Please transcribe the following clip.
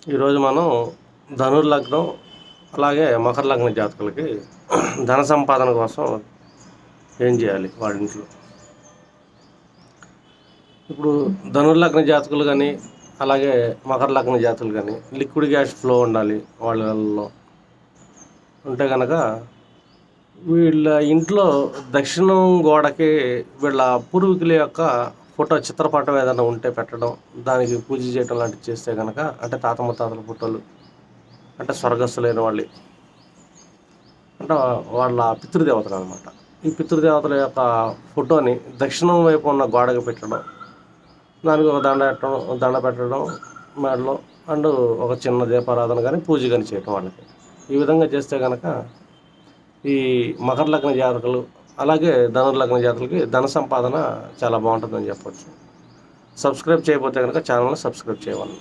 ఈరోజు మనం ధనుర్లగ్నం అలాగే మకర లగ్న జాతకులకి ధన సంపాదన కోసం ఏం చేయాలి వాడింట్లో. ఇప్పుడు ధనుర్లగ్న జాతకులు కానీ అలాగే మకర లగ్న జాతకులు కానీ లిక్విడ్ క్యాష్ ఫ్లో ఉండాలి వాళ్ళలో. ఉంటే కనుక వీళ్ళ ఇంట్లో దక్షిణం గోడకి వీళ్ళ పూర్వీకుల యొక్క ఫోటో చిత్రపటం ఏదైనా ఉంటే పెట్టడం, దానికి పూజ చేయడం లాంటివి చేస్తే కనుక, అంటే తాత ముత్తాతల ఫోటోలు, అంటే స్వర్గస్థులైన వాళ్ళు, అంటే వాళ్ళ పితృదేవతలు అనమాట. ఈ పితృదేవతల యొక్క ఫోటోని దక్షిణం వైపు ఉన్న గోడకు పెట్టడం, దానికి ఒక దండ పెట్టడం మెడలో, అండ్ ఒక చిన్న దీపారాధన కానీ పూజ కానీ చేయటం వాళ్ళకి. ఈ విధంగా చేస్తే కనుక ఈ మకర లగ్న జాతకులు అలాగే ధనుర్లగ్న జాతకులకి ధన సంపాదన చాలా బాగుంటుందని చెప్పొచ్చు. సబ్స్క్రైబ్ చేయకపోతే కనుక ఛానల్ని సబ్స్క్రైబ్ చేయాలి.